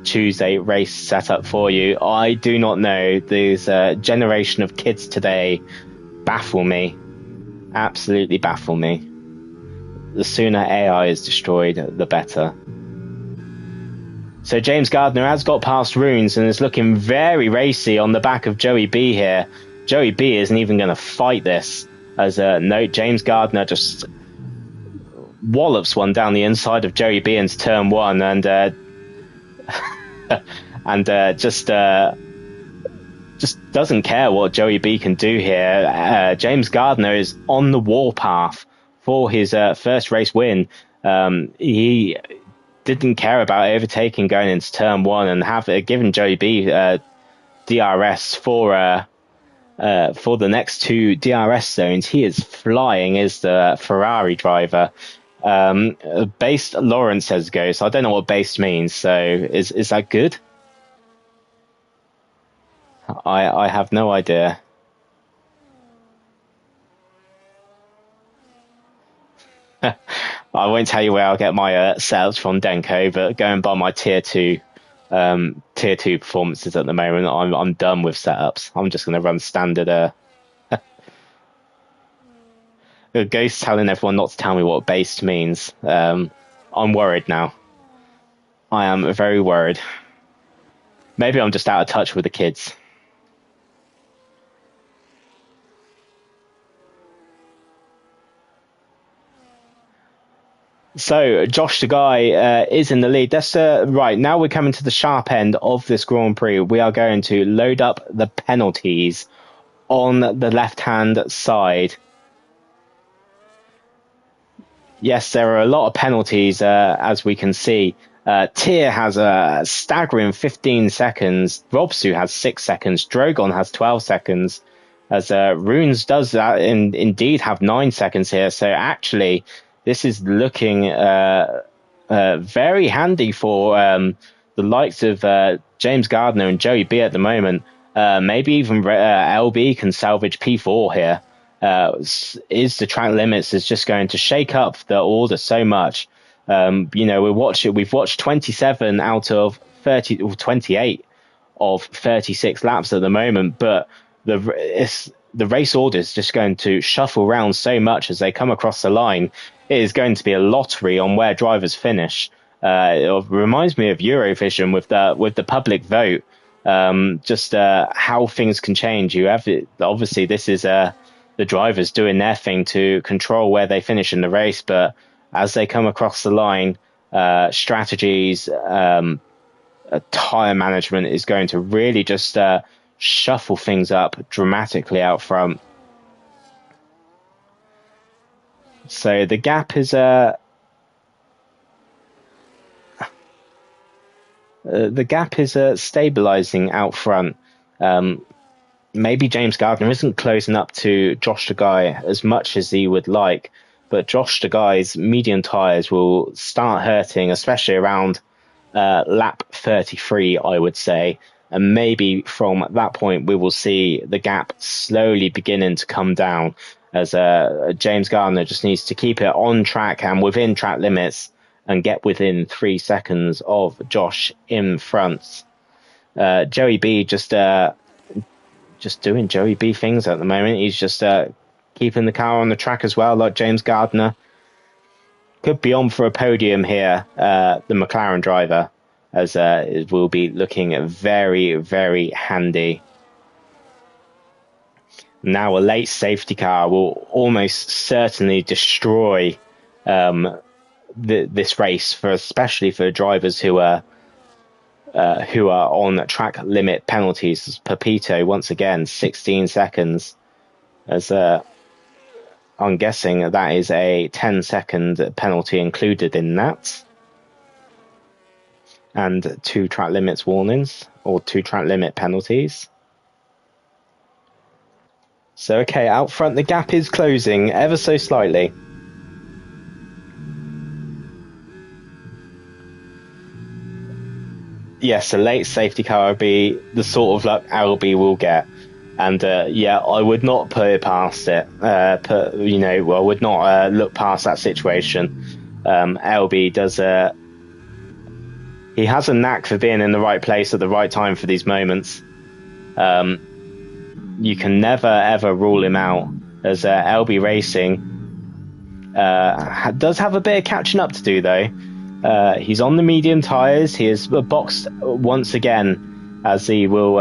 choose a race setup for you? I do not know. This generation of kids today baffle me. Absolutely baffle me. The sooner AI is destroyed, the better. So James Gardner has got past Runes and is looking very racy on the back of Joey B here. Joey B isn't even going to fight this, as no, James Gardner just wallops one down the inside of Joey B into turn 1, and just doesn't care what Joey B can do here. James Gardner is on the warpath for his first race win. He didn't care about overtaking going into turn 1, and have given Joey B DRS for the next 2 DRS zones. He is flying as the Ferrari driver. Based Lawrence says go, so I don't know what based means. So is that good? I have no idea. I won't tell you where I'll get my setups from, Denko, but going by my tier 2 performances at the moment, I'm done with setups. I'm just going to run standard. Ghost telling everyone not to tell me what based means. I'm worried now. I am very worried. Maybe I'm just out of touch with the kids. So Josh the Guy is in the lead. That's right. Now we're coming to the sharp end of this Grand Prix. We are going to load up the penalties on the left-hand side. Yes, there are a lot of penalties, as we can see. Tyr has a staggering 15 seconds. Robsu has 6 seconds. Drogon has 12 seconds. As Runes does indeed have 9 seconds here. So actually, this is looking very handy for the likes of James Gardner and Joey B at the moment. Maybe even LB can salvage P4 here. Is the track limits is just going to shake up the order so much. We've watched 27 out of 30 or 28 of 36 laps at the moment, but the race order is just going to shuffle around so much as they come across the line. It is going to be a lottery on where drivers finish. It reminds me of Eurovision with the public vote. How things can change. You have obviously this is the drivers doing their thing to control where they finish in the race, but as they come across the line, strategies, tyre management is going to really just shuffle things up dramatically out front. So the gap is stabilizing out front. Maybe James Gardner isn't closing up to Josh Tagai as much as he would like, but Josh Tagai's medium tyres will start hurting, especially around lap 33, I would say. And maybe from that point, we will see the gap slowly beginning to come down as James Gardner just needs to keep it on track and within track limits and get within 3 seconds of Josh in front. Joey B just doing Joey B things at the moment. He's just keeping the car on the track as well, like James Gardner. Could be on for a podium here, the McLaren driver, as it will be looking very, very handy. Now a late safety car will almost certainly destroy this race, especially for drivers who are on track limit penalties. Pepito, once again, 16 seconds. As I'm guessing that is a 10-second penalty included in that. And 2 track limits warnings, or 2 track limit penalties. So, okay, out front, the gap is closing ever so slightly. Yes, a late safety car would be the sort of luck LB will get. And, I would not put it past it. I would not look past that situation. LB does... he has a knack for being in the right place at the right time for these moments. You can never, ever rule him out, as LB Racing does have a bit of catching up to do, though. He's on the medium tyres. He is boxed once again, as he will...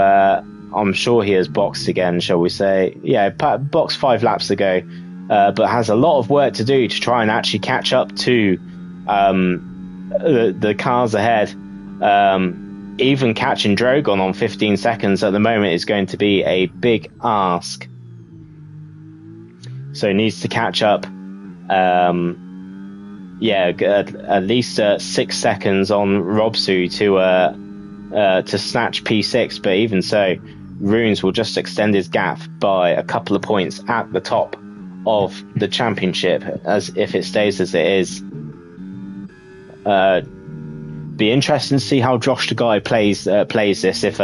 I'm sure he has boxed again, shall we say. Yeah, boxed 5 laps ago, but has a lot of work to do to try and actually catch up to the cars ahead. Even catching Drogon on 15 seconds at the moment is going to be a big ask. So he needs to catch up. At least 6 seconds on Robsu to snatch P6, but even so, Runes will just extend his gap by a couple of points at the top of the championship, as if it stays as it is. Be interesting to see how Josh Tagai plays this if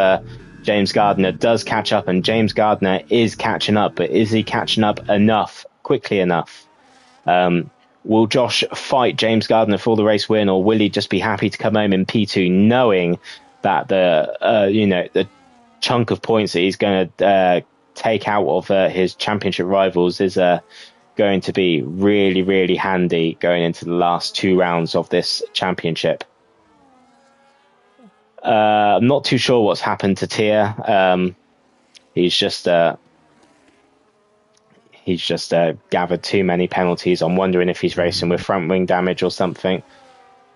James Gardner does catch up, and James Gardner is catching up, but is he catching up quickly enough? Will Josh fight James Gardner for the race win, or will he just be happy to come home in P2, knowing that the chunk of points that he's going to take out of his championship rivals is going to be really, really handy going into the last 2 rounds of this championship. I'm not too sure what's happened to Tyr. He's just gathered too many penalties. I'm wondering if he's racing with front wing damage or something.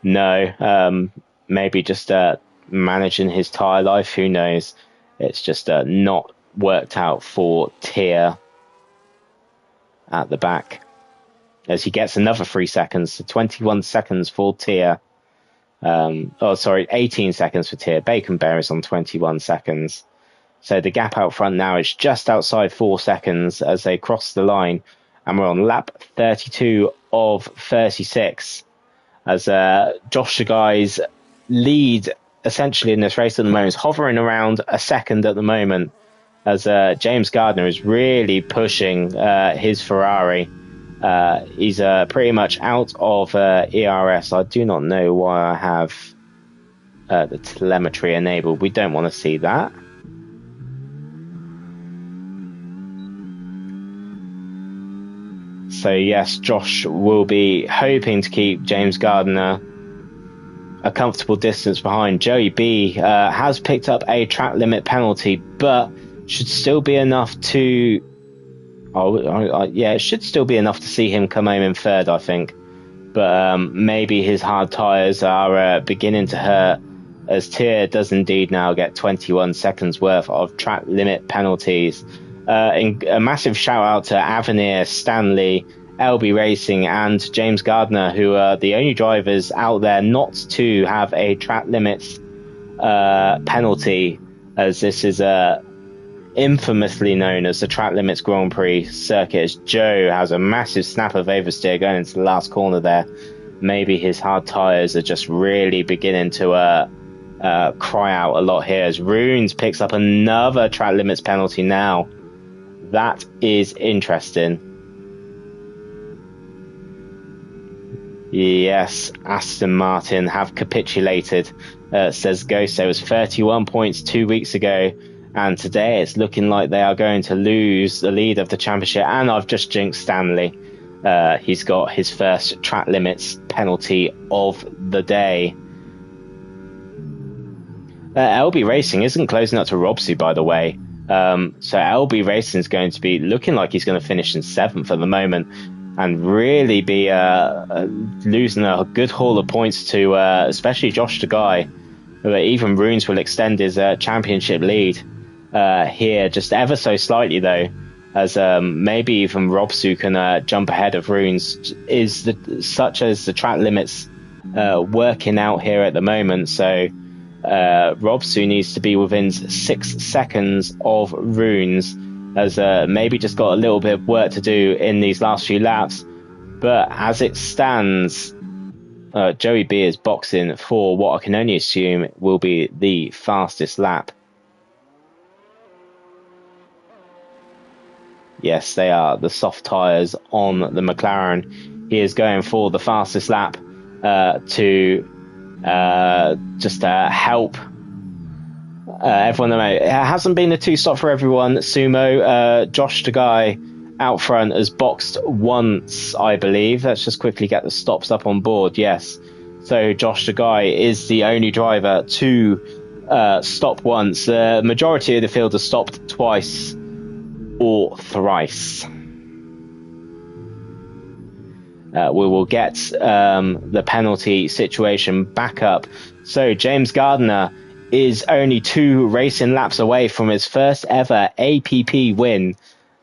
No, maybe just managing his tyre life. Who knows? It's just not worked out for Tier at the back, as he gets another 3 seconds, so 21 seconds for Tier. 18 seconds for Tier. Bacon Bear is on 21 seconds. So the gap out front now is just outside 4 seconds as they cross the line. And we're on lap 32 of 36. As Josh Guy's lead essentially in this race at the moment is hovering around a second at the moment. As James Gardner is really pushing his Ferrari. He's pretty much out of ERS. I do not know why I have the telemetry enabled. We don't want to see that. So yes, Josh will be hoping to keep James Gardner a comfortable distance behind. Joey B has picked up a track limit penalty, but should still be enough to... it should still be enough to see him come home in third, I think. But maybe his hard tyres are beginning to hurt, as Tier does indeed now get 21 seconds worth of track limit penalties. A massive shout out to Avenir, Stanley, LB Racing and James Gardner, who are the only drivers out there not to have a track limits penalty, as this is infamously known as the Track Limits Grand Prix circuit, as Joe has a massive snap of oversteer going into the last corner there. Maybe his hard tyres are just really beginning to cry out a lot here, as Runes picks up another Track Limits penalty now. That is interesting. Yes, Aston Martin have capitulated, says Ghost. There was 31 points 2 weeks ago, and today it's looking like they are going to lose the lead of the championship. And I've just jinxed Stanley. He's got his first track limits penalty of the day. LB Racing isn't closing up to Robsu, by the way. So LB Racing is going to be looking like he's going to finish in 7th at the moment, and really be losing a good haul of points to especially Josh the Guy. Even Runes will extend his championship lead here just ever so slightly, though, as maybe even Robsu can jump ahead of Runes, such as the track limits working out here at the moment. So Robsu needs to be within 6 seconds of Runes, as maybe just got a little bit of work to do in these last few laps. But as it stands, Joey B is boxing for what I can only assume will be the fastest lap. Yes, they are the soft tyres on the McLaren. He is going for the fastest lap to just help everyone. It hasn't been a 2-stop for everyone. Sumo, Josh the Guy out front has boxed once, I believe. Let's just quickly get the stops up on board. Yes, so Josh the Guy is the only driver to stop once. The majority of the field has stopped twice or thrice. We will get the penalty situation back up. So James Gardner is only 2 racing laps away from his first ever APP win.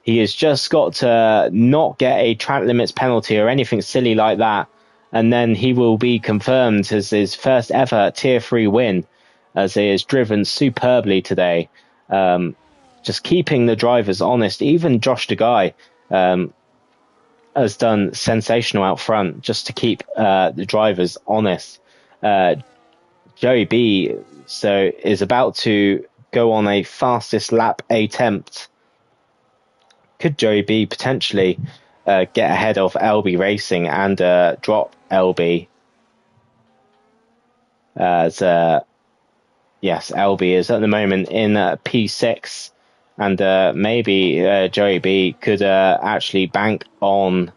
He has just got to not get a track limits penalty or anything silly like that, and then he will be confirmed as his first ever Tier 3 win, as he has driven superbly today. Just keeping the drivers honest. Even Josh the Guy has done sensational out front just to keep the drivers honest. Joey B is about to go on a fastest lap attempt. Could Joey B potentially get ahead of LB Racing and drop LB? Yes, LB is at the moment in P6, and maybe Joey B could actually bank on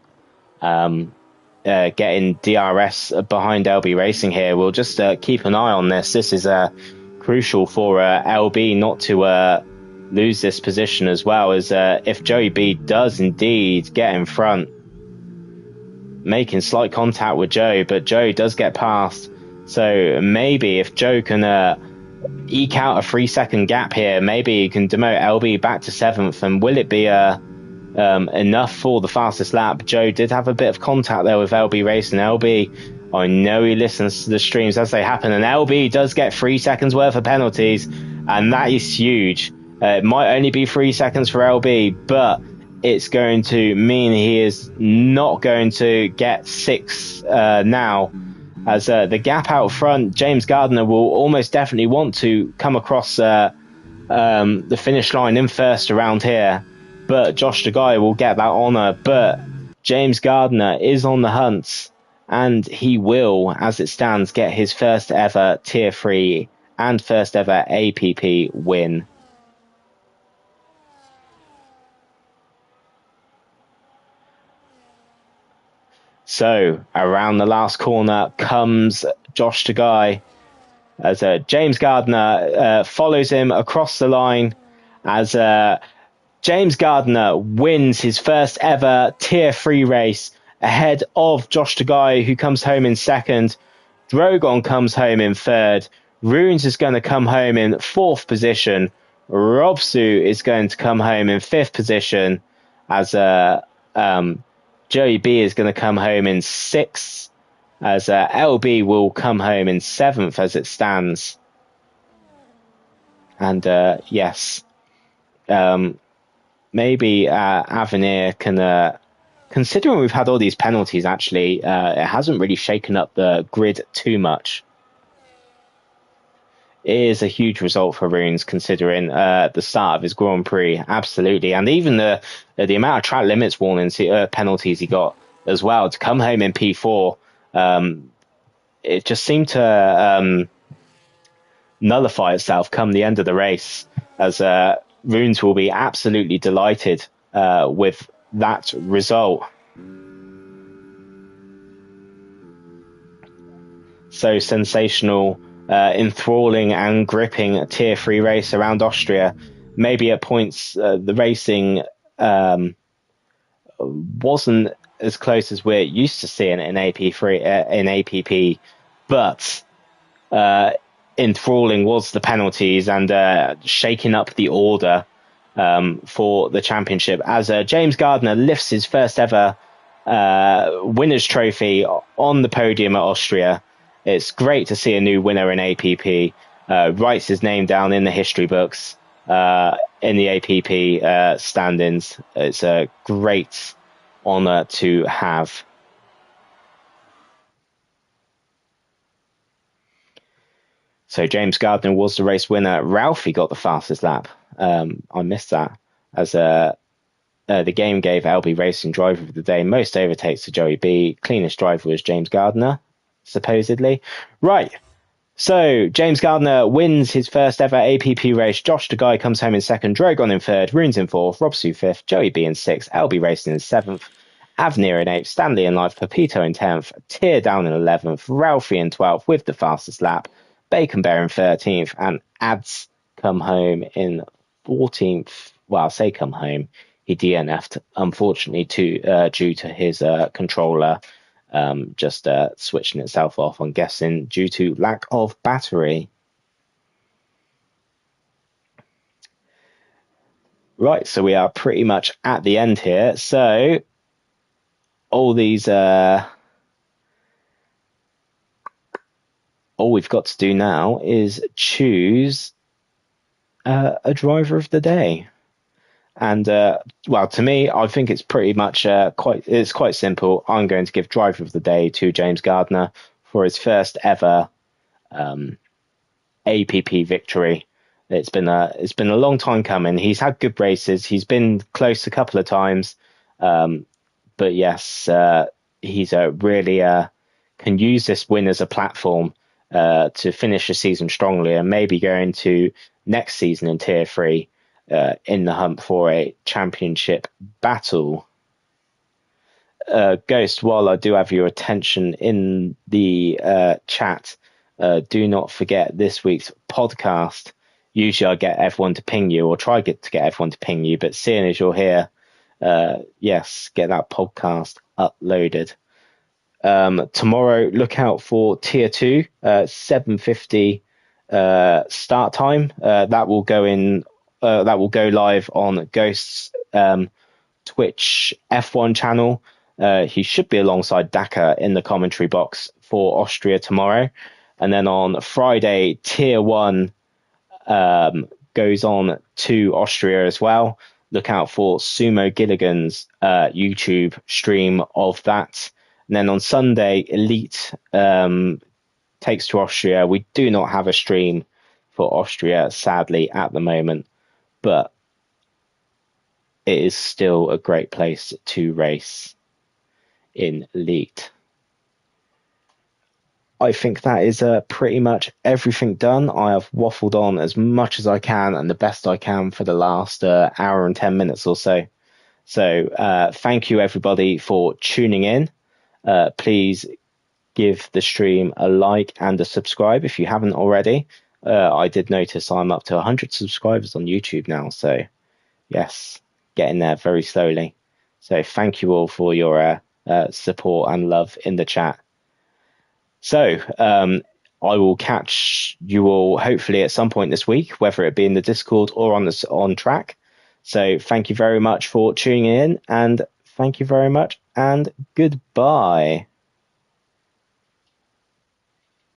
getting DRS behind LB Racing here. We'll just keep an eye on this. This is crucial for LB not to lose this position, as well as if Joey B does indeed get in front, making slight contact with Joe, but Joe does get past. So maybe if Joe can eke out a 3-second gap here. Maybe he can demote LB back to 7th, and will it be enough for the fastest lap? Joe did have a bit of contact there with LB Racing. LB, I know he listens to the streams as they happen, and LB does get 3 seconds worth of penalties, and that is huge. It might only be 3 seconds for LB, but it's going to mean he is not going to get 6 now, as the gap out front, James Gardner will almost definitely want to come across the finish line in first around here, but Josh Tagai will get that honour. But James Gardner is on the hunt, and he will, as it stands, get his first ever Tier 3 and first ever APP win. So, around the last corner comes Josh Tagai, as James Gardner follows him across the line, as James Gardner wins his first ever Tier 3 race ahead of Josh Tagai, who comes home in second. Drogon comes home in third. Runes is going to come home in 4th position. Robsu is going to come home in 5th position, as Joey B is going to come home in 6th, as LB will come home in 7th as it stands. And yes, maybe Avenir can, considering we've had all these penalties, actually, it hasn't really shaken up the grid too much. It is a huge result for Runes, considering the start of his Grand Prix, absolutely, and even the amount of track limits warnings, penalties he got as well to come home in P4. It just seemed to nullify itself come the end of the race, as Runes will be absolutely delighted with that result. So sensational, enthralling and gripping Tier 3 race around Austria. Maybe at points the racing wasn't as close as we're used to seeing in APP, but enthralling was the penalties and shaking up the order for the championship, as James Gardner lifts his first ever winner's trophy on the podium at Austria. It's great to see a new winner in APP. Writes his name down in the history books in the APP standings. It's a great honour to have. So James Gardner was the race winner. Ralphie got the fastest lap. I missed that, as the game gave LB Racing driver of the day most overtakes to Joey B. Cleanest driver was James Gardner, supposedly. Right. So James Gardner wins his first ever APP race. Josh Tagai comes home in second. Drogon in third. Runes in fourth. Robsu fifth. Joey B in sixth. LB Racing in seventh. Avnir in eighth. Stanley in ninth. Pepito in 10th. Tear down in 11th. Ralphie in 12th with the fastest lap. Bacon Bear in 13th. And Ads come home in 14th. Well, I'll say come home. He DNF'd, unfortunately, due to his controller just switching itself off, I'm guessing, due to lack of battery. Right, so we are pretty much at the end here. So all these... all we've got to do now is choose a driver of the day. And, well, to me, I think it's pretty much quite simple. I'm going to give driver of the day to James Gardner for his first ever APP victory. It's been a long time coming. He's had good races. He's been close a couple of times. But yes, he's really can use this win as a platform to finish the season strongly, and maybe go into next season in Tier 3 in the hunt for a championship battle. Ghost, while I do have your attention in the chat, do not forget this week's podcast. Usually I get everyone to ping you, or try to get everyone to ping you, but seeing as you're here, yes, get that podcast uploaded. Tomorrow, look out for Tier 2, 7:50 start time. That will go in. That will go live on Ghost's Twitch F1 channel. He should be alongside Daka in the commentary box for Austria tomorrow. And then on Friday, Tier 1 goes on to Austria as well. Look out for Sumo Gilligan's YouTube stream of that. And then on Sunday, Elite takes to Austria. We do not have a stream for Austria, sadly, at the moment, but it is still a great place to race in Elite. I think that is pretty much everything done. I have waffled on as much as I can and the best I can for the last hour and 10 minutes or so. So thank you, everybody, for tuning in. Please give the stream a like and a subscribe if you haven't already. I did notice I'm up to 100 subscribers on YouTube now. So, yes, getting there very slowly. So thank you all for your support and love in the chat. So I will catch you all hopefully at some point this week, whether it be in the Discord or on track. So thank you very much for tuning in, and thank you very much, and goodbye.